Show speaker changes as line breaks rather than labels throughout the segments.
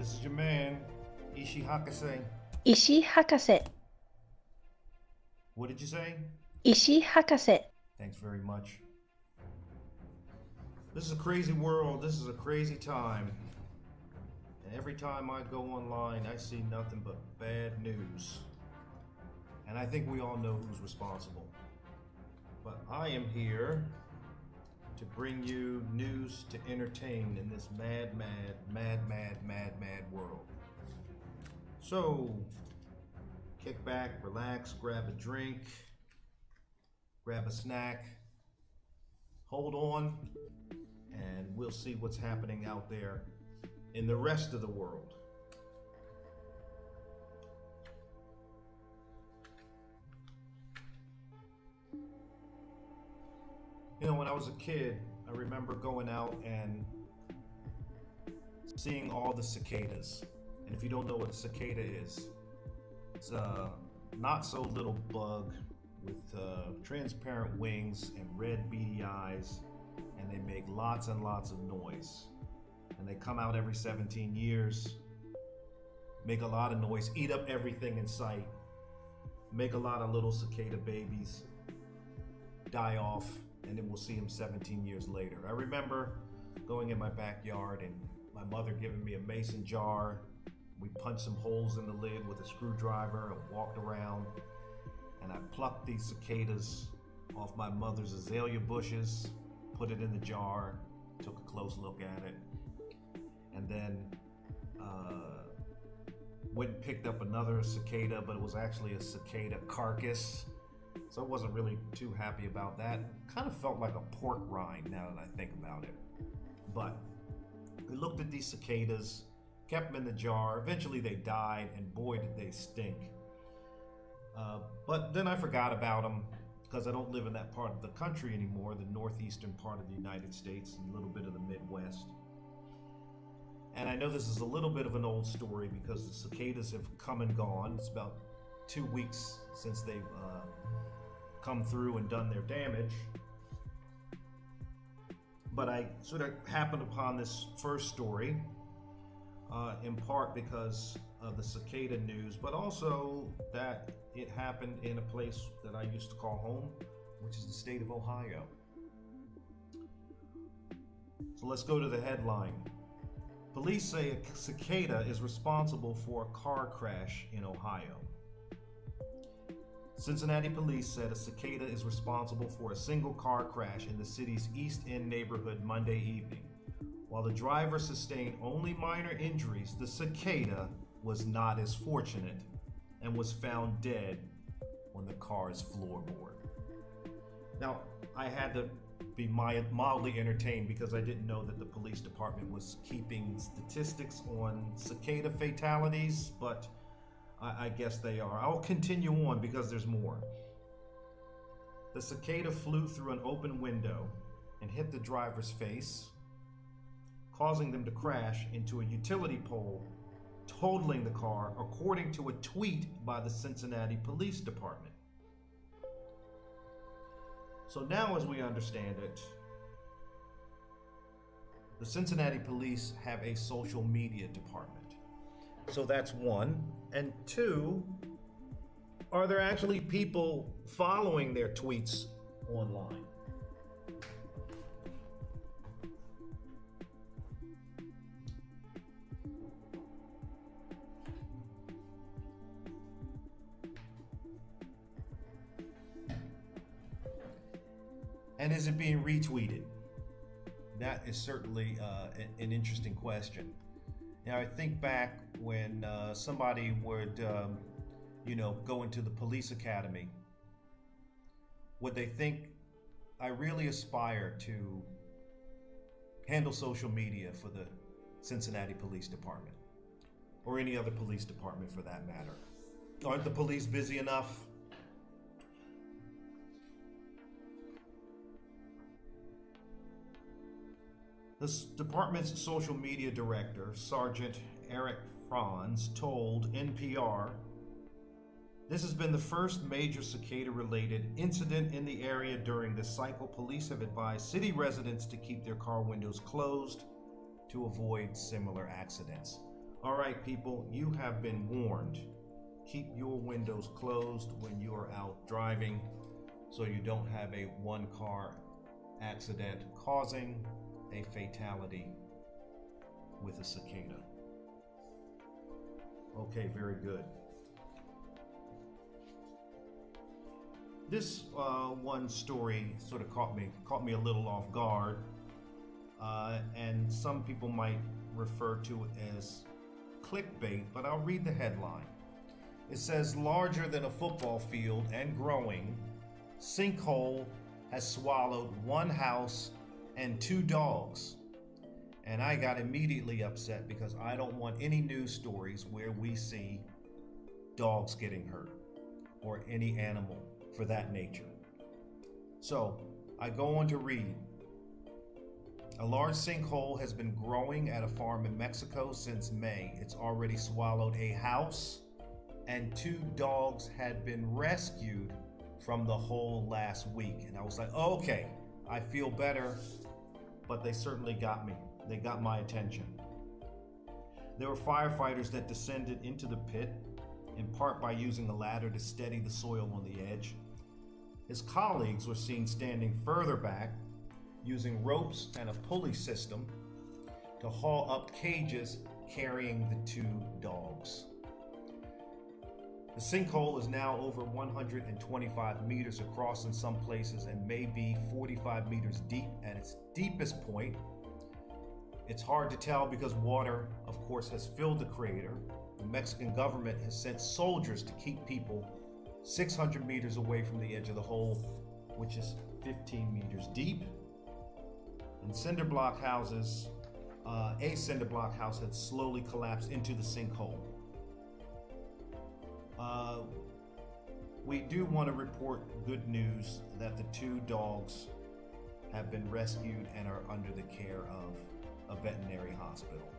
This is your man, Ishi Hakase.
Ishi Hakase.
What did you say?
Ishi Hakase.
Thanks very much. This is a crazy world. This is a crazy time. And every time I go online, I see nothing but bad news. And I think we all know who's responsible. But I am here to bring you news to entertain in this mad world. So, kick back, relax, grab a drink, grab a snack, hold on, and we'll see what's happening out there in the rest of the world. You know, when I was a kid, I remember going out and seeing all the cicadas. And if you don't know what a cicada is, it's a not so little bug with transparent wings and red beady eyes, and they make lots and lots of noise. And they come out every 17 years, make a lot of noise, eat up everything in sight, make a lot of little cicada babies, die off, and then we'll see them 17 years later. I remember going in my backyard and my mother giving me a mason jar. We punched some holes in the lid with a screwdriver and walked around, and I plucked these cicadas off my mother's azalea bushes, put it in the jar, took a close look at it, and then went and picked up another cicada, but it was actually a cicada carcass. So I wasn't really too happy about that. Kind of felt like a pork rind now that I think about it. But we looked at these cicadas, kept them in the jar. Eventually they died, and boy did they stink. But then I forgot about them because I don't live in that part of the country anymore, the northeastern part of the United States and a little bit of the Midwest. And I know this is a little bit of an old story because the cicadas have come and gone. It's about 2 weeks since they've come through and done their damage. But I sort of happened upon this first story in part because of the cicada news, but also that it happened in a place that I used to call home, which is the state of Ohio. So let's go to the headline. Police say a cicada is responsible for a car crash in Ohio. Cincinnati police said a cicada is responsible for a single car crash in the city's East End neighborhood Monday evening. While the driver sustained only minor injuries, the cicada was not as fortunate and was found dead on the car's floorboard. Now, I had to be mildly entertained because I didn't know that the police department was keeping statistics on cicada fatalities, but I guess they are. I'll continue on because there's more. The cicada flew through an open window and hit the driver's face, causing them to crash into a utility pole, totaling the car, according to a tweet by the Cincinnati Police Department. So now, as we understand it, the Cincinnati police have a social media department. So that's one. And two, are there actually people following their tweets online? And is it being retweeted? That is certainly an interesting question. Now, I think back when somebody would, go into the police academy, would they think, I really aspire to handle social media for the Cincinnati Police Department, or any other police department for that matter? Aren't the police busy enough? The department's social media director, Sergeant Eric Franz, told NPR, "This has been the first major cicada-related incident in the area during this cycle. Police have advised city residents to keep their car windows closed to avoid similar accidents." All right, people, you have been warned. Keep your windows closed when you are out driving so you don't have a one-car accident causing a fatality with a cicada. Okay, very good. This one story sort of caught me a little off guard, and some people might refer to it as clickbait, but I'll read the headline. It says, larger than a football field and growing, sinkhole has swallowed one house and two dogs. And I got immediately upset because I don't want any news stories where we see dogs getting hurt or any animal for that nature. So I go on to read. A large sinkhole has been growing at a farm in Mexico since May. It's already swallowed a house, and two dogs had been rescued from the hole last week. And I was like, oh, okay, I feel better, but they certainly got me. They got my attention. There were firefighters that descended into the pit, in part by using a ladder to steady the soil on the edge. His colleagues were seen standing further back, using ropes and a pulley system to haul up cages carrying the two dogs. The sinkhole is now over 125 meters across in some places and may be 45 meters deep at its deepest point. It's hard to tell because water, of course, has filled the crater. The Mexican government has sent soldiers to keep people 600 meters away from the edge of the hole, which is 15 meters deep. And cinder block houses, a cinder block house had slowly collapsed into the sinkhole. We do want to report good news that the two dogs have been rescued and are under the care of a veterinary hospital.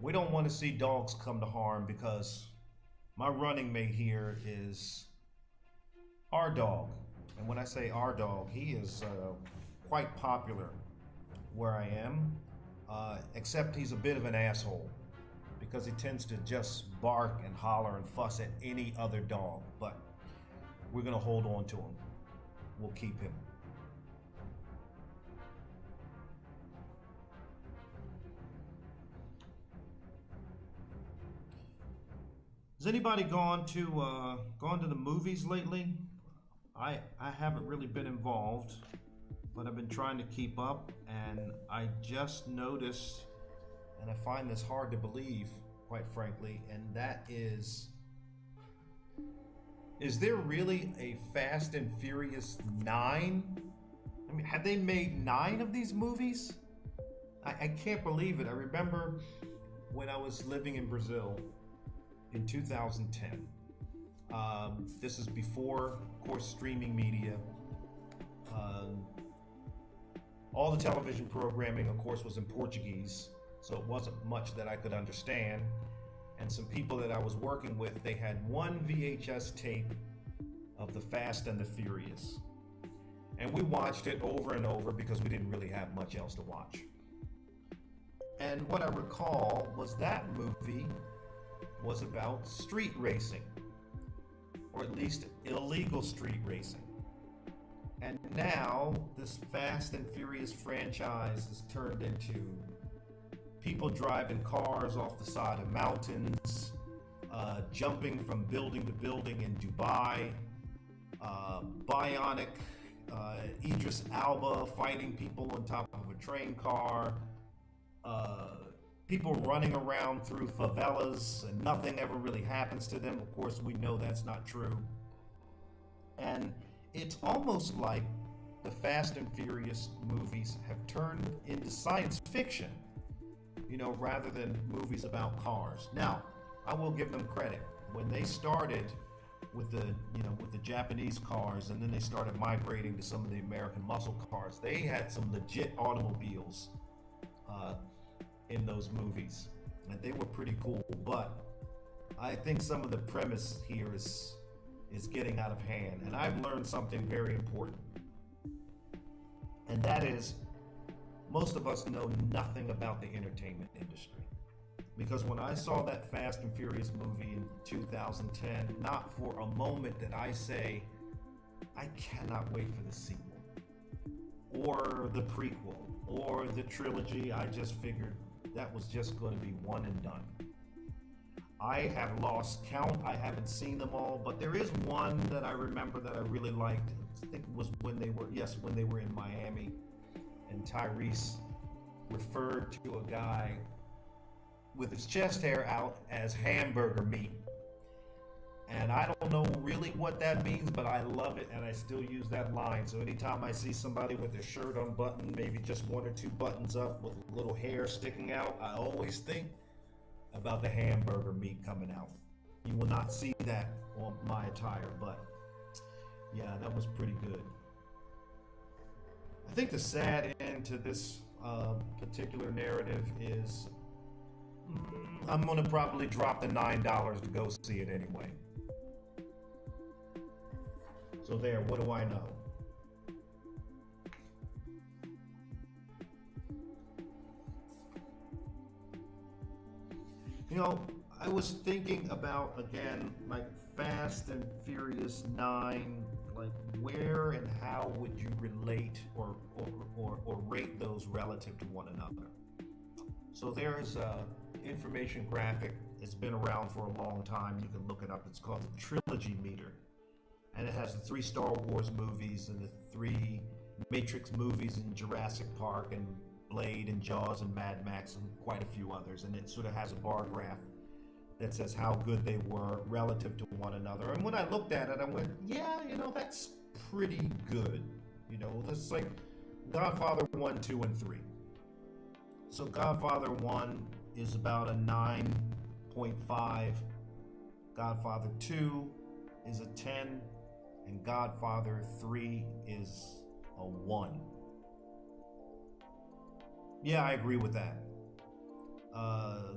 We don't want to see dogs come to harm because my running mate here is our dog. And when I say our dog, he is quite popular where I am, except he's a bit of an asshole because he tends to just bark and holler and fuss at any other dog. But we're going to hold on to him. We'll keep him. Has anybody gone to the movies lately? I haven't really been involved, but I've been trying to keep up, and I just noticed, and I find this hard to believe, quite frankly, and that is there really a Fast and Furious 9? I mean, have they made 9 of these movies? I can't believe it. I remember when I was living in Brazil in 2010. This is before, of course, streaming media. All the television programming, of course, was in Portuguese, so it wasn't much that I could understand. And some people that I was working with, they had one VHS tape of The Fast and the Furious. And we watched it over and over because we didn't really have much else to watch. And what I recall was that movie was about street racing, or at least illegal street racing. And now this Fast and Furious franchise is turned into people driving cars off the side of mountains, jumping from building to building in Dubai, bionic Idris Elba fighting people on top of a train car, people running around through favelas and nothing ever really happens to them. Of course, we know that's not true. And it's almost like the Fast and Furious movies have turned into science fiction, rather than movies about cars. Now, I will give them credit. When they started with the Japanese cars, and then they started migrating to some of the American muscle cars, they had some legit automobiles in those movies, and they were pretty cool. But I think some of the premise here is getting out of hand, and I've learned something very important, and that is most of us know nothing about the entertainment industry. Because when I saw that Fast and Furious movie in 2010, not for a moment did I say, I cannot wait for the sequel, or the prequel, or the trilogy. I just figured that was just going to be one and done. I have lost count. I haven't seen them all, but there is one that I remember that I really liked. I think it was when they were in Miami, and Tyrese referred to a guy with his chest hair out as hamburger meat. And I don't know really what that means, but I love it, and I still use that line. So anytime I see somebody with their shirt unbuttoned, maybe just one or two buttons up with a little hair sticking out, I always think about the hamburger meat coming out. You will not see that on my attire, but yeah, that was pretty good. I think the sad end to this particular narrative is I'm going to probably drop the $9 to go see it anyway. So there, what do I know? You know, I was thinking about, again, like Fast and Furious 9, like where and how would you relate or rate those relative to one another? So there's a information graphic. It's been around for a long time. You can look it up. It's called the Trilogy Meter. And it has the 3 Star Wars movies and the 3 Matrix movies and Jurassic Park and Blade and Jaws and Mad Max and quite a few others. And it sort of has a bar graph that says how good they were relative to one another. And when I looked at it, I went, yeah, you know, that's pretty good. You know, that's like Godfather 1, 2, and 3. So Godfather 1 is about a 9.5. Godfather 2 is a 10. And Godfather 3 is a 1. Yeah, I agree with that.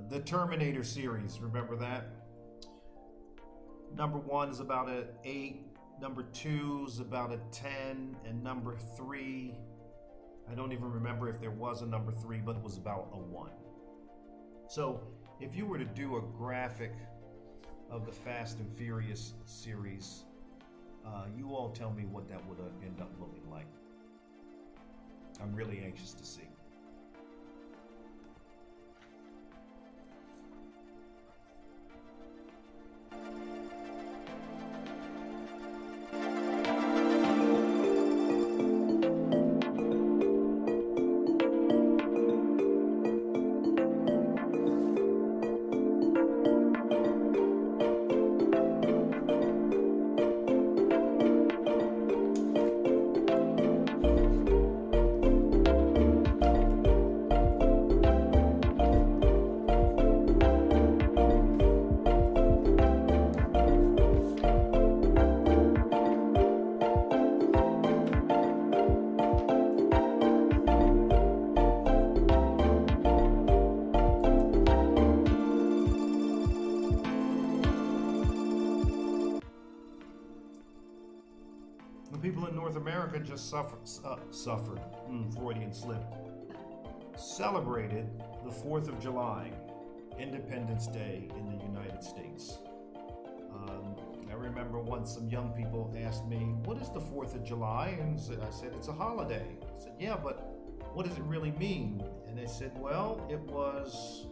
The Terminator series, remember that? Number 1 is about an 8. Number 2 is about a 10. And number 3, I don't even remember if there was a number 3, but it was about a 1. So if you were to do a graphic of the Fast and Furious series, you all tell me what that would end up looking like. I'm really anxious to see. People in North America just suffered, Freudian slip, celebrated the 4th of July, Independence Day in the United States. I remember once some young people asked me, what is the 4th of July? And I said, it's a holiday. I said, yeah, but what does it really mean? And they said, well, it was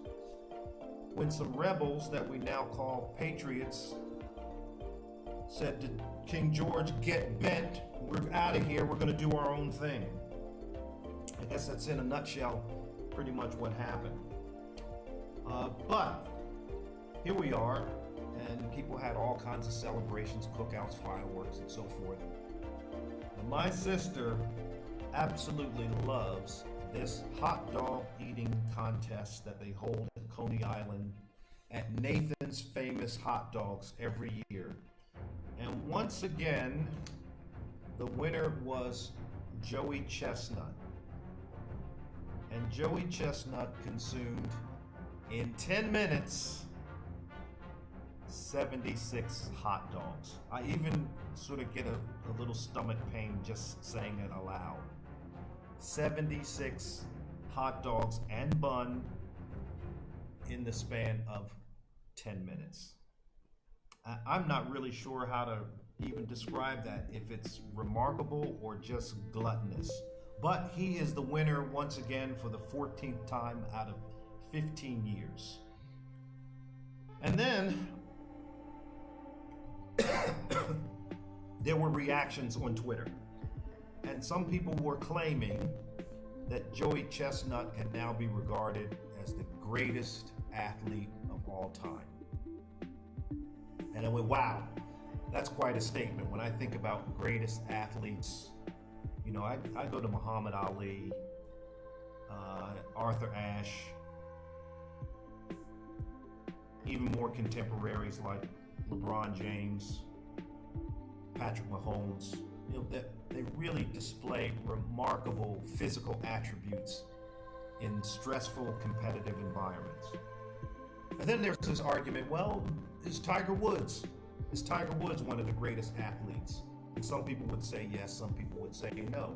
when some rebels that we now call patriots said to King George, get bent, we're out of here, we're going to do our own thing. I guess that's in a nutshell pretty much what happened. But here we are, and people had all kinds of celebrations, cookouts, fireworks, and so forth. And my sister absolutely loves this hot dog eating contest that they hold in Coney Island at Nathan's Famous Hot Dogs every year. And once again, the winner was Joey Chestnut. And Joey Chestnut consumed, in 10 minutes, 76 hot dogs. I even sort of get a little stomach pain just saying it aloud. 76 hot dogs and bun in the span of 10 minutes. I'm not really sure how to even describe that, if it's remarkable or just gluttonous. But he is the winner once again for the 14th time out of 15 years. And then there were reactions on Twitter. And some people were claiming that Joey Chestnut can now be regarded as the greatest athlete of all time. And I went, wow, that's quite a statement. When I think about greatest athletes, you know, I go to Muhammad Ali, Arthur Ashe, even more contemporaries like LeBron James, Patrick Mahomes. You know, they really display remarkable physical attributes in stressful, competitive environments. And then there's this argument, well, is Tiger Woods one of the greatest athletes? And some people would say yes, some people would say no.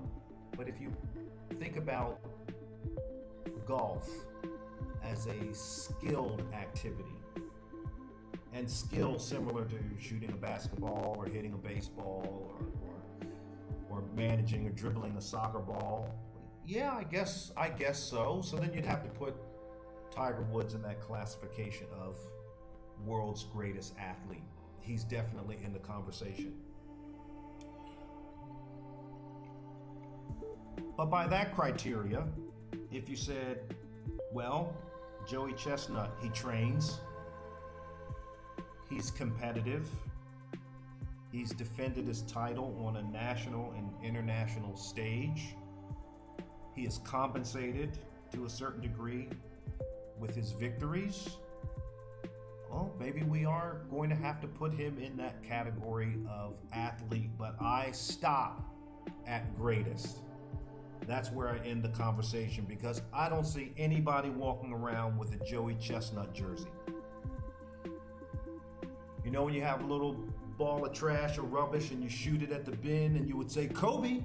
But if you think about golf as a skilled activity, and skill similar to shooting a basketball or hitting a baseball or managing or dribbling a soccer ball, yeah, I guess so. So then you'd have to put Tiger Woods in that classification of world's greatest athlete. He's definitely in the conversation. But by that criteria, if you said, well, Joey Chestnut, he trains, he's competitive, he's defended his title on a national and international stage, he is compensated to a certain degree with his victories, well, maybe we are going to have to put him in that category of athlete, but I stop at greatest. That's where I end the conversation, because I don't see anybody walking around with a Joey Chestnut jersey. You know, when you have a little ball of trash or rubbish and you shoot it at the bin and you would say, Kobe,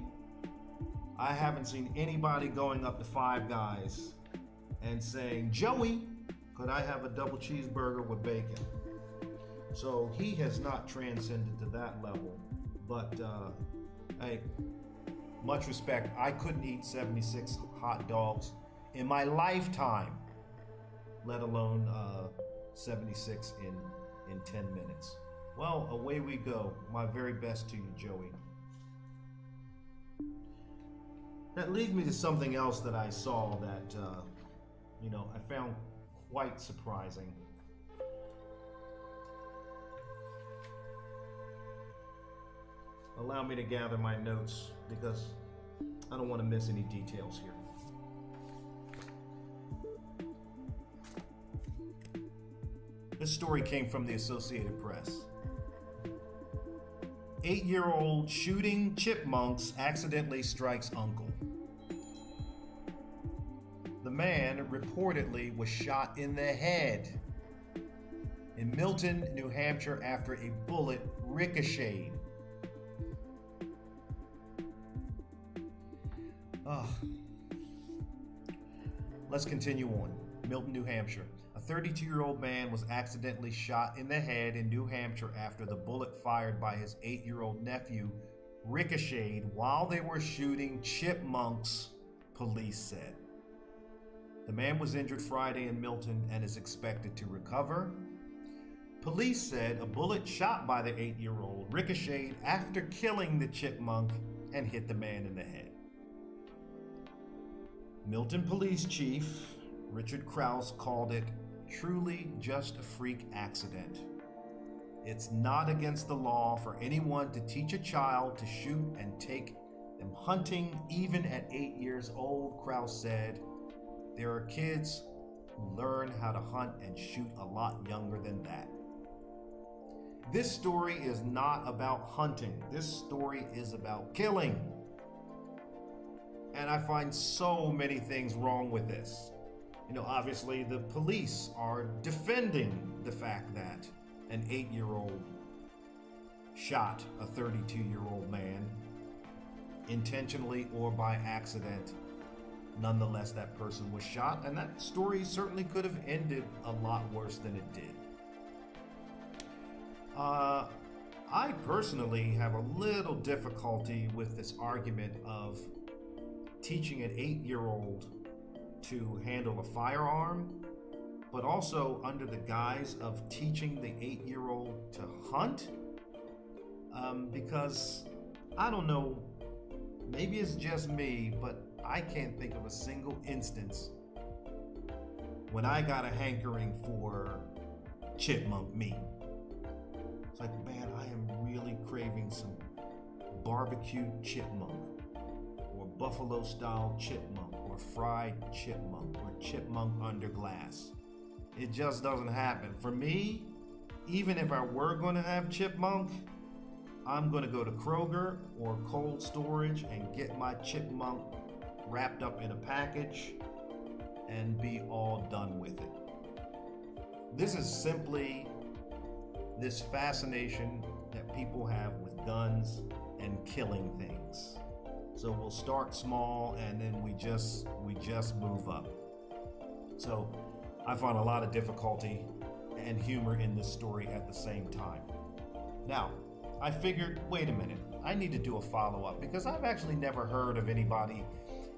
I haven't seen anybody going up to Five Guys and saying, Joey, could I have a double cheeseburger with bacon? So he has not transcended to that level. But hey, much respect. I couldn't eat 76 hot dogs in my lifetime, let alone 76 in 10 minutes. Well, away we go. My very best to you, Joey. That leads me to something else that I saw that, I found quite surprising. Allow me to gather my notes because I don't want to miss any details here. This story came from the Associated Press. 8-year-old shooting chipmunks accidentally strikes uncle. The man reportedly was shot in the head in Milton, New Hampshire after a bullet ricocheted. Let's continue on. Milton, New Hampshire. A 32-year-old man was accidentally shot in the head in New Hampshire after the bullet fired by his 8-year-old nephew ricocheted while they were shooting chipmunks, police said. The man was injured Friday in Milton and is expected to recover. Police said a bullet shot by the 8-year-old ricocheted after killing the chipmunk and hit the man in the head. Milton Police Chief Richard Krause called it truly just a freak accident. It's not against the law for anyone to teach a child to shoot and take them hunting even at 8 years old, Krause said. There are kids who learn how to hunt and shoot a lot younger than that. This story is not about hunting. This story is about killing. And I find so many things wrong with this. Obviously the police are defending the fact that an 8-year-old shot a 32-year-old man intentionally or by accident Nonetheless, that person was shot, and that story certainly could have ended a lot worse than it did. I personally have a little difficulty with this argument of teaching an 8-year-old to handle a firearm, but also under the guise of teaching the 8-year-old to hunt. Because I don't know, maybe it's just me, but I can't think of a single instance when I got a hankering for chipmunk meat. It's like, man, I am really craving some barbecued chipmunk, or buffalo style chipmunk, or fried chipmunk, or chipmunk under glass. It just doesn't happen. For me, even if I were going to have chipmunk, I'm going to go to Kroger or cold storage and get my chipmunk wrapped up in a package and be all done with it. This is simply this fascination that people have with guns and killing things. So we'll start small and then we just move up. So I find a lot of difficulty and humor in this story at the same time. Now, I figured, wait a minute, I need to do a follow-up because I've actually never heard of anybody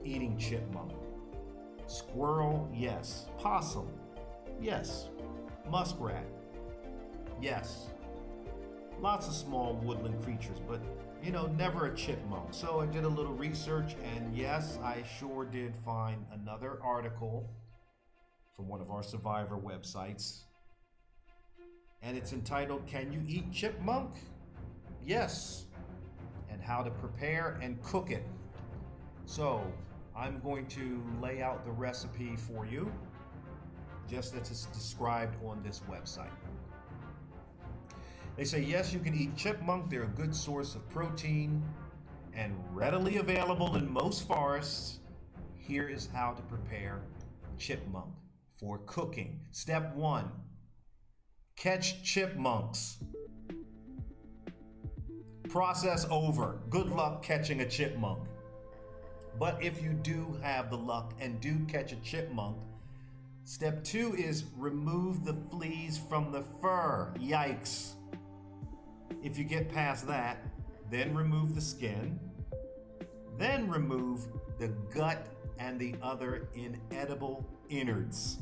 eating chipmunk. Squirrel, yes. Possum, yes. Muskrat, yes. Lots of small woodland creatures, but never a chipmunk. So I did a little research, and yes, I sure did find another article from one of our survivor websites. And it's entitled, "Can You Eat Chipmunk?" Yes. And how to prepare and cook it. So I'm going to lay out the recipe for you, just as it's described on this website. They say, yes, you can eat chipmunk. They're a good source of protein and readily available in most forests. Here is how to prepare chipmunk for cooking. Step 1, catch chipmunks. Process over. Good luck catching a chipmunk. But if you do have the luck and do catch a chipmunk, step 2 is remove the fleas from the fur. Yikes. If you get past that, then remove the skin, then remove the gut and the other inedible innards.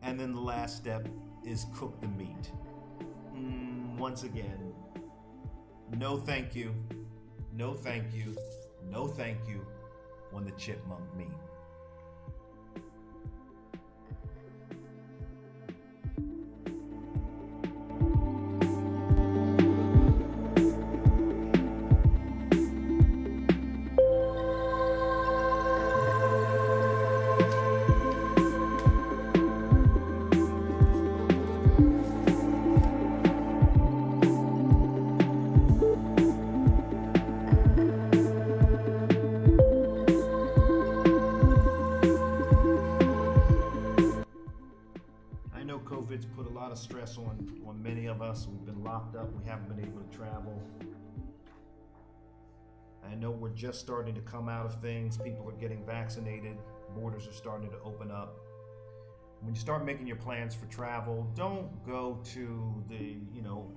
And then the last step is cook the meat. Once again, no thank you, no thank you, no thank you on the chipmunk meat. COVID's put a lot of stress on many of us. We've been locked up. We haven't been able to travel. I know we're just starting to come out of things. People are getting vaccinated. Borders are starting to open up. When you start making your plans for travel, don't go to the,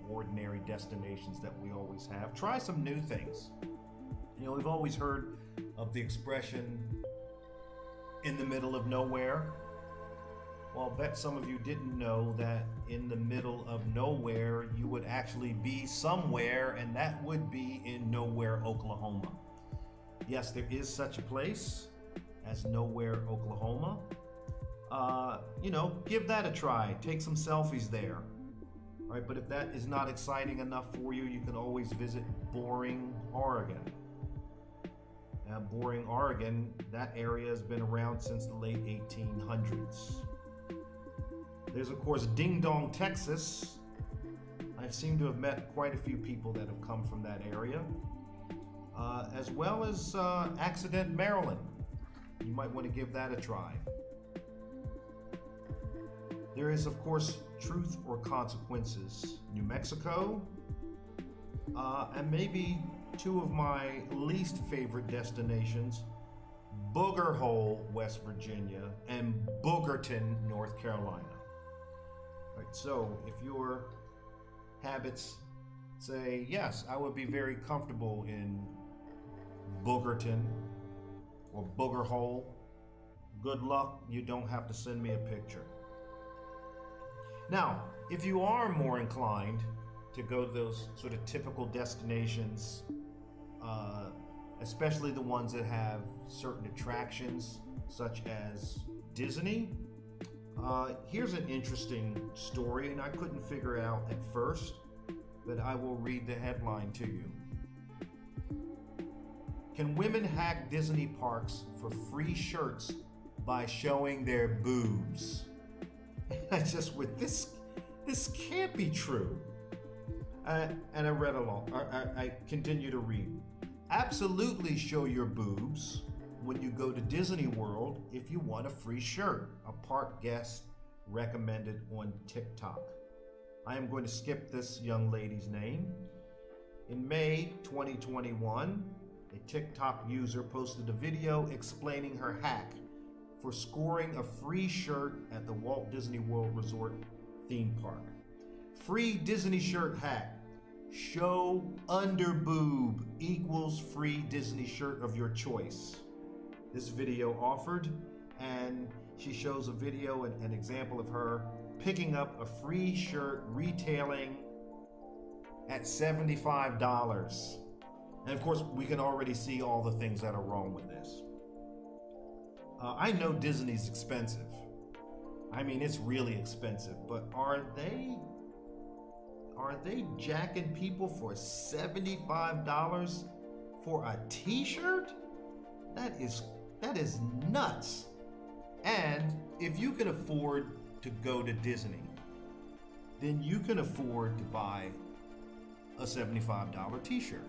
ordinary destinations that we always have. Try some new things. We've always heard of the expression in the middle of nowhere. Well, I bet some of you didn't know that in the middle of nowhere, you would actually be somewhere, and that would be in Nowhere, Oklahoma. Yes, there is such a place as Nowhere, Oklahoma. Give that a try. Take some selfies there. All right, but if that is not exciting enough for you, you can always visit Boring, Oregon. Now, Boring, Oregon, that area has been around since the late 1800s. There's, of course, Ding Dong, Texas. I seem to have met quite a few people that have come from that area, as well as Accident, Maryland. You might want to give that a try. There is, of course, Truth or Consequences, New Mexico, and maybe two of my least favorite destinations, Booger Hole, West Virginia, and Boogerton, North Carolina. All right, so if your habits say, yes, I would be very comfortable in Boogerton or Booger Hole, good luck, you don't have to send me a picture. Now, if you are more inclined to go to those sort of typical destinations, especially the ones that have certain attractions, such as Disney, here's an interesting story, and I couldn't figure it out at first, but I will read the headline to you. Can women hack Disney parks for free shirts by showing their boobs? I just went, this can't be true. And I read along. I continue to read. Absolutely show your boobs when you go to Disney World if you want a free shirt, a park guest recommended on TikTok. I am going to skip this young lady's name. In May 2021, a TikTok user posted a video explaining her hack for scoring a free shirt at the Walt Disney World Resort theme park. Free Disney shirt hack. Show under boob equals free Disney shirt of your choice. This video offered, and she shows a video, an example of her picking up a free shirt retailing at $75. And of course, we can already see all the things that are wrong with this. I know Disney's expensive. I mean, it's really expensive, but are they jacking people for $75 for a t-shirt? That is nuts. And if you can afford to go to Disney, then you can afford to buy a $75 t-shirt.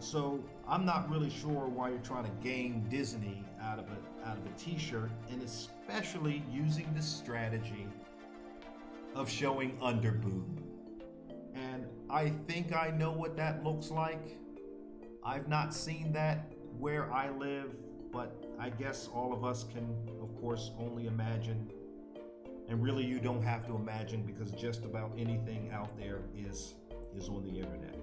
So I'm not really sure why you're trying to game Disney out of a t-shirt, and especially using the strategy of showing under boob. And I think I know what that looks like. I've not seen that where I live, but I guess all of us can, of course, only imagine. And really, you don't have to imagine, because just about anything out there is on the internet.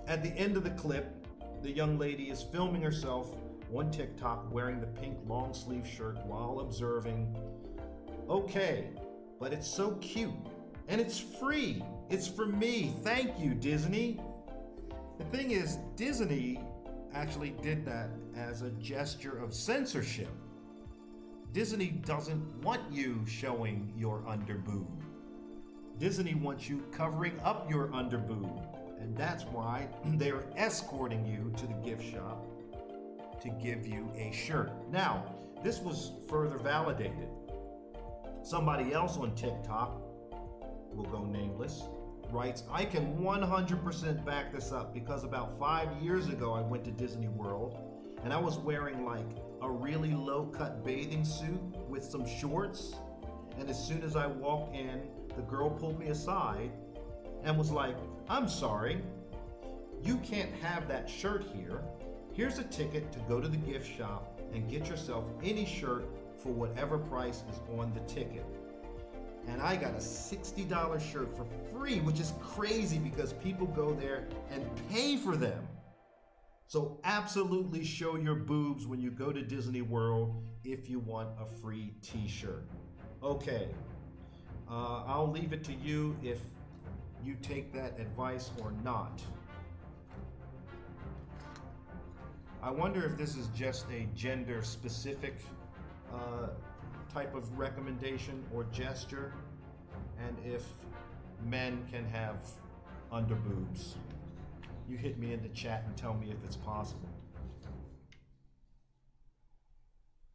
At the end of the clip, the young lady is filming herself on TikTok wearing the pink long sleeve shirt while observing, okay, but it's so cute and it's free. It's for me. Thank you, Disney. The thing is, Disney actually did that as a gesture of censorship. Disney doesn't want you showing your underboob. Disney wants you covering up your underboob. And that's why they're escorting you to the gift shop to give you a shirt. Now, this was further validated. Somebody else on TikTok, will go nameless, writes, I can 100% back this up, because about 5 years ago I went to Disney World and I was wearing like a really low-cut bathing suit with some shorts, and as soon as I walked in, the girl pulled me aside and was like, I'm sorry, you can't have that shirt here. Here's a ticket to go to the gift shop and get yourself any shirt for whatever price is on the ticket. And I got a $60 shirt for free, which is crazy because people go there and pay for them. So absolutely show your boobs when you go to Disney World if you want a free t-shirt. Okay, I'll leave it to you if you take that advice or not. I wonder if this is just a gender specific type of recommendation or gesture, and if men can have underboobs. You hit me in the chat and tell me if it's possible.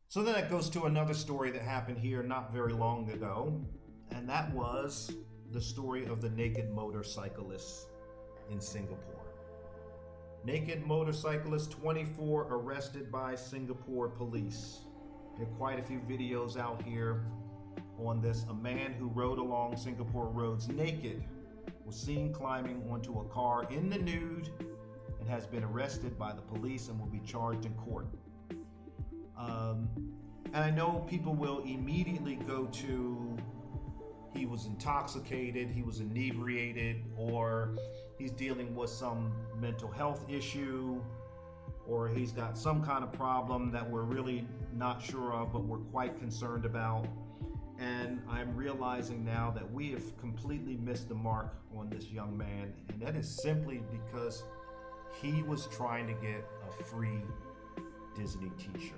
So then that goes to another story that happened here not very long ago, and that was the story of the naked motorcyclist in Singapore. Naked motorcyclist 24 arrested by Singapore police. There are quite a few videos out here on this. A man who rode along Singapore roads naked was seen climbing onto a car in the nude and has been arrested by the police and will be charged in court. And I know people will immediately go to he was intoxicated, he was inebriated, or he's dealing with some mental health issue, or he's got some kind of problem that we're really not sure of, but we're quite concerned about. And I'm realizing now that we have completely missed the mark on this young man, and that is simply because he was trying to get a free Disney t-shirt.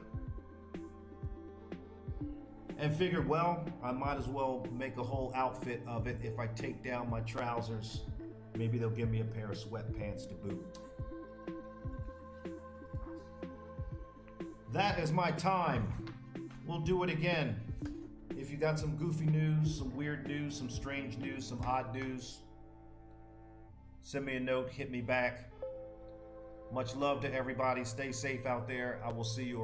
And figured, well, I might as well make a whole outfit of it. If I take down my trousers, maybe they'll give me a pair of sweatpants to boot. That is my time. We'll do it again. If you got some goofy news, some weird news, some strange news, some odd news, send me a note, hit me back. Much love to everybody. Stay safe out there. I will see you